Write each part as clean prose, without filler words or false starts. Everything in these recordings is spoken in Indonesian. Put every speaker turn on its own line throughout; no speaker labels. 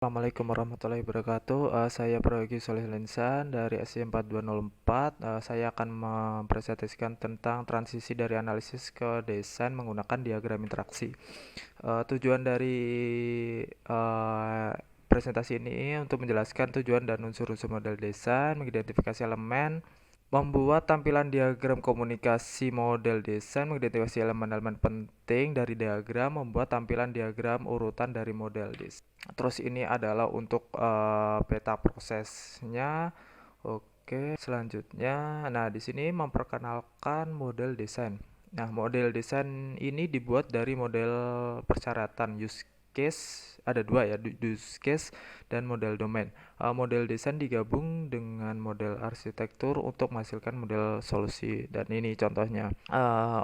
Assalamualaikum warahmatullahi wabarakatuh. Saya Prayogi Soleh Lensan dari SI4204. Saya akan mempresentasikan tentang transisi dari analisis ke desain menggunakan diagram interaksi. Tujuan dari presentasi ini untuk menjelaskan tujuan dan unsur-unsur model desain, mengidentifikasi elemen, membuat tampilan diagram komunikasi model desain, mengidentifikasi elemen-elemen penting dari diagram, membuat tampilan diagram urutan dari model desain. Terus ini adalah untuk peta prosesnya. Oke, selanjutnya, nah di sini memperkenalkan model desain. Nah, model desain ini dibuat dari model persyaratan use case, ada dua ya, use case dan model domain. Model desain digabung dengan model arsitektur untuk menghasilkan model solusi, dan ini contohnya.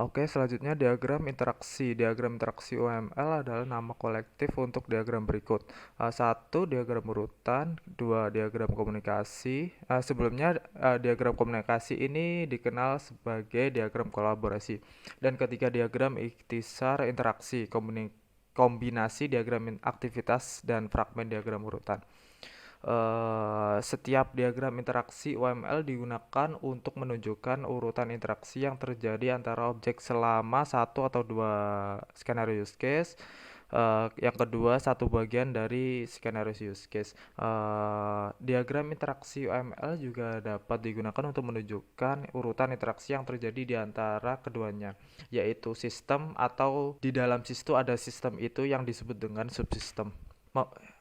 Oke, selanjutnya diagram interaksi. Diagram interaksi UML adalah nama kolektif untuk diagram berikut. Satu, diagram urutan. Dua, diagram komunikasi. Sebelumnya diagram komunikasi ini dikenal sebagai diagram kolaborasi. Dan ketiga, diagram ikhtisar interaksi, kombinasi diagram aktivitas dan fragmen diagram urutan. Setiap diagram interaksi UML digunakan untuk menunjukkan urutan interaksi yang terjadi antara objek selama satu atau dua skenario use case. Yang kedua, satu bagian dari skenario use case. Diagram interaksi UML juga dapat digunakan untuk menunjukkan urutan interaksi yang terjadi di antara keduanya, yaitu sistem atau di dalam sistem ada sistem itu yang disebut dengan subsistem.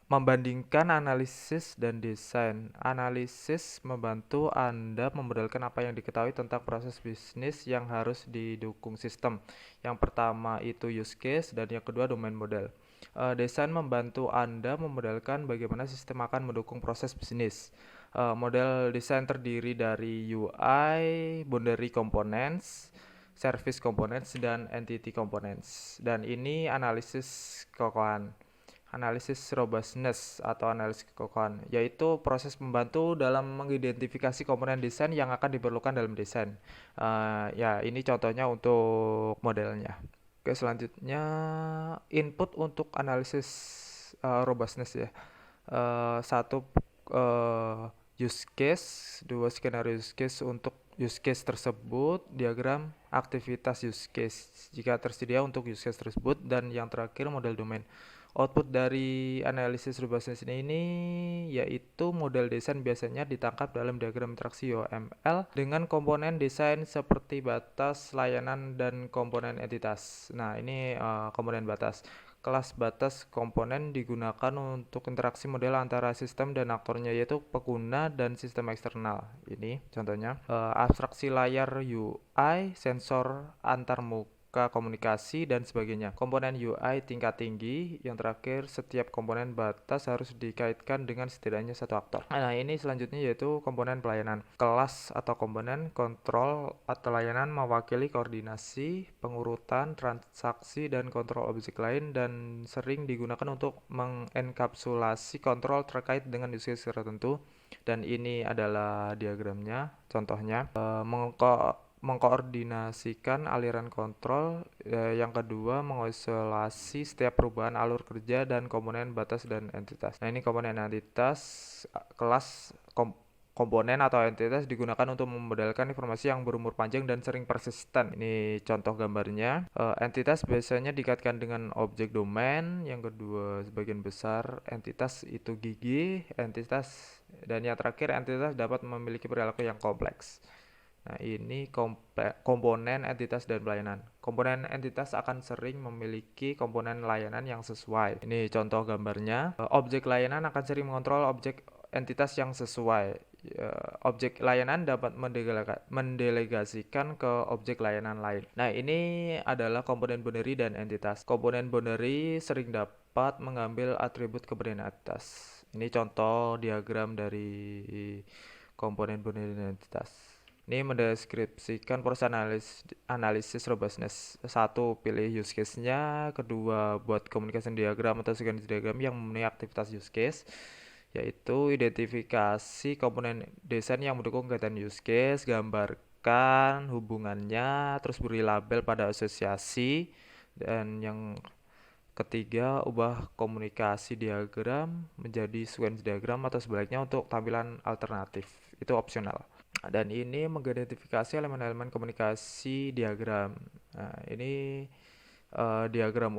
Membandingkan analisis dan desain. Analisis membantu Anda memodelkan apa yang diketahui tentang proses bisnis yang harus didukung sistem. Yang pertama itu use case dan yang kedua domain model. Desain membantu Anda memodelkan bagaimana sistem akan mendukung proses bisnis. Model desain terdiri dari UI, boundary components, service components, dan entity components. Dan ini analisis kekokohan. Analisis robustness atau analisis kekokohan, yaitu proses membantu dalam mengidentifikasi komponen desain yang akan diperlukan dalam desain. Ya, ini contohnya untuk modelnya. Oke, selanjutnya input untuk analisis robustness ya. Satu, use case, dua skenario use case untuk use case tersebut, diagram aktivitas use case jika tersedia untuk use case tersebut, dan yang terakhir model domain. Output dari analisis robustness ini yaitu model desain biasanya ditangkap dalam diagram interaksi UML dengan komponen desain seperti batas, layanan, dan komponen entitas. Nah, ini komponen batas. Kelas batas komponen digunakan untuk interaksi model antara sistem dan aktornya, yaitu pengguna dan sistem eksternal. Ini contohnya. Abstraksi layar UI, sensor antarmuka, komunikasi, dan sebagainya. Komponen UI tingkat tinggi. Yang terakhir, setiap komponen batas harus dikaitkan dengan setidaknya satu aktor. Nah, ini selanjutnya yaitu komponen pelayanan. Kelas atau komponen kontrol atau layanan mewakili koordinasi, pengurutan, transaksi, dan kontrol objek lain, dan sering digunakan untuk mengenkapsulasi kontrol terkait dengan use case tertentu. Dan ini adalah diagramnya, contohnya. Mengkoordinasikan aliran kontrol. Yang kedua, mengisolasi setiap perubahan alur kerja dan komponen batas dan entitas. Nah, ini komponen entitas. Kelas komponen atau entitas digunakan untuk memodelkan informasi yang berumur panjang dan sering persisten. Ini contoh gambarnya. Entitas biasanya dikaitkan dengan objek domain. Yang kedua, sebagian besar entitas itu gigi entitas, dan yang terakhir, entitas dapat memiliki perilaku yang kompleks. Nah, ini komponen entitas dan pelayanan. Komponen entitas akan sering memiliki komponen layanan yang sesuai. Ini contoh gambarnya. Objek layanan akan sering mengontrol objek entitas yang sesuai. Objek layanan dapat mendelegasikan ke objek layanan lain. Nah, ini adalah komponen boundary dan entitas. Komponen boundary sering dapat mengambil atribut keberadaan entitas. Ini contoh diagram dari komponen boundary dan entitas. Ini mendeskripsikan proses analisis robustness. Satu, pilih use case-nya. Kedua, buat komunikasi diagram atau sequence diagram yang memenuhi aktivitas use case, yaitu identifikasi komponen desain yang mendukung kegiatan use case, gambarkan hubungannya, terus beri label pada asosiasi, dan yang ketiga, ubah komunikasi diagram menjadi sequence diagram atau sebaliknya untuk tampilan alternatif. Itu opsional. Dan ini mengidentifikasi elemen-elemen komunikasi diagram. Nah, ini diagram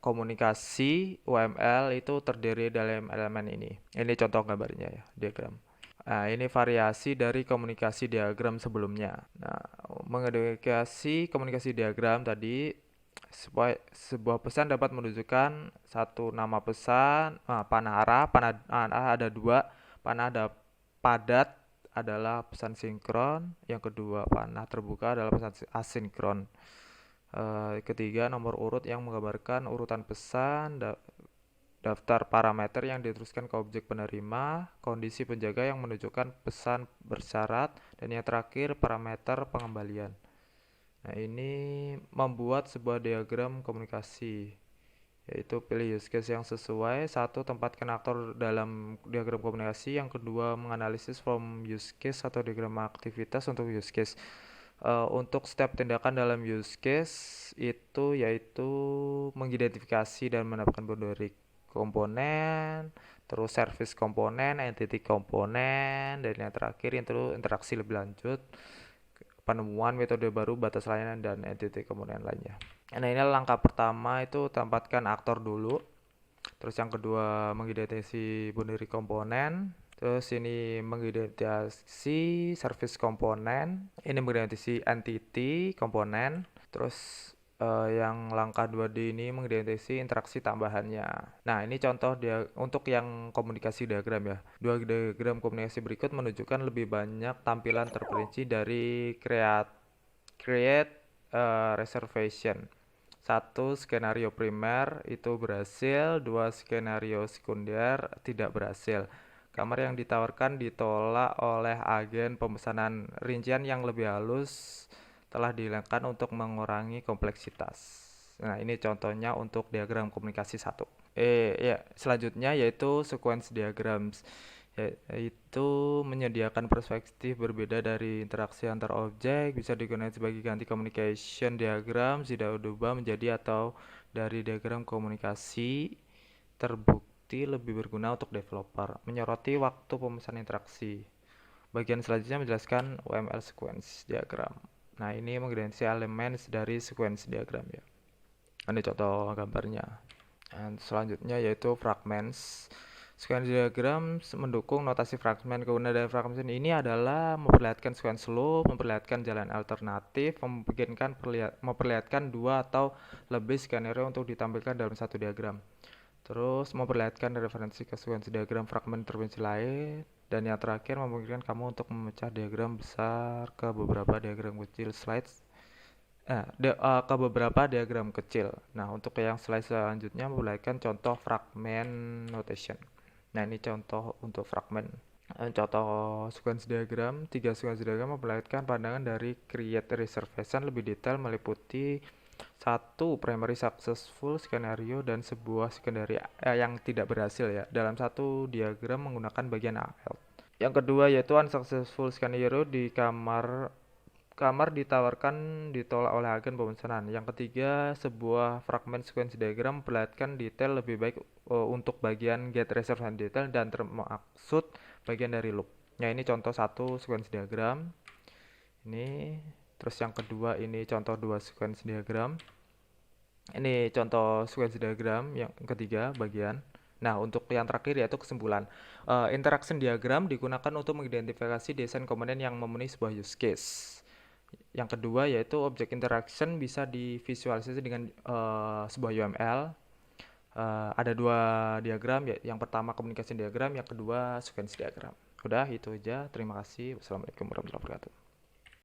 komunikasi UML itu terdiri dari elemen ini. Ini contoh gambarnya ya, diagram. Nah, ini variasi dari komunikasi diagram sebelumnya. Nah, mengidentifikasi komunikasi diagram tadi, sebuah pesan dapat menunjukkan satu nama pesan, panah arah, panah arah ada dua, panah ada padat adalah pesan sinkron, yang kedua panah terbuka adalah pesan asinkron. Ketiga, nomor urut yang menggambarkan urutan pesan, daftar parameter yang diteruskan ke objek penerima, kondisi penjaga yang menunjukkan pesan bersyarat, dan yang terakhir parameter pengembalian. Nah, ini membuat sebuah diagram komunikasi, yaitu pilih use case yang sesuai. Satu, tempatkan aktor dalam diagram komunikasi. Yang kedua, menganalisis from use case atau diagram aktivitas untuk use case. Untuk setiap tindakan dalam use case itu yaitu mengidentifikasi dan menambahkan boundary komponen, terus service komponen, entity komponen, dan yang terakhir itu interaksi lebih lanjut, penemuan metode baru, batas layanan, dan entity komponen lainnya. Nah, ini langkah pertama itu tempatkan aktor dulu. Terus yang kedua mengidentifikasi boundary komponen. Terus ini mengidentifikasi service komponen. Ini mengidentifikasi entity komponen. Terus yang langkah 2D ini mengidentifikasi interaksi tambahannya. Nah, ini contoh dia untuk yang komunikasi diagram ya. Dua diagram komunikasi berikut menunjukkan lebih banyak tampilan terperinci dari create reservation. Satu, skenario primer itu berhasil, dua, skenario sekunder tidak berhasil. Kamar yang ditawarkan ditolak oleh agen pemesanan. Rincian yang lebih halus telah dihilangkan untuk mengurangi kompleksitas. Nah, ini contohnya untuk diagram komunikasi 1. Ya, selanjutnya yaitu sequence diagrams, yaitu menyediakan perspektif berbeda dari interaksi antar objek, bisa digunakan sebagai ganti communication diagram, tidak berubah menjadi atau dari diagram komunikasi, terbukti lebih berguna untuk developer, menyoroti waktu pemesan interaksi. Bagian selanjutnya menjelaskan UML sequence diagram. Nah, ini mengidentifikasi elemen dari sequence diagram ya. Ini contoh gambarnya. Dan selanjutnya yaitu fragments. Sequence diagram mendukung notasi fragment. Kegunaan dari fragment ini adalah memperlihatkan sequence loop, memperlihatkan jalan alternatif, memperlihatkan dua atau lebih skenario untuk ditampilkan dalam satu diagram. Terus memperlihatkan referensi ke sequence diagram fragment terperinci lain. Dan yang terakhir memungkinkan kamu untuk memecah diagram besar ke beberapa diagram kecil ke beberapa diagram kecil. Nah, untuk yang slide selanjutnya memperlihatkan contoh fragment notation. Nah, ini contoh untuk fragment. Contoh sequence diagram, 3 sequence diagram memperlihatkan pandangan dari create reservation lebih detail meliputi satu primary successful skenario dan sebuah secondary yang tidak berhasil ya dalam satu diagram menggunakan bagian AL. Yang kedua yaitu unsuccessful skenario di kamar ditawarkan ditolak oleh agen pemesanan. Yang ketiga, sebuah fragment sequence diagram memperlihatkan detail lebih baik untuk bagian get reservation detail dan termaksud bagian dari loop. Ya, ini contoh satu sequence diagram. Ini terus yang kedua ini contoh dua sequence diagram. Ini contoh sequence diagram yang ketiga bagian. Nah, untuk yang terakhir yaitu kesimpulan. Interaction diagram digunakan untuk mengidentifikasi desain komponen yang memenuhi sebuah use case. Yang kedua yaitu object interaction bisa divisualisasi dengan sebuah UML. Ada dua diagram, yang pertama komunikasi diagram, yang kedua sequence diagram. Udah itu aja. Terima kasih. Wassalamualaikum warahmatullahi wabarakatuh.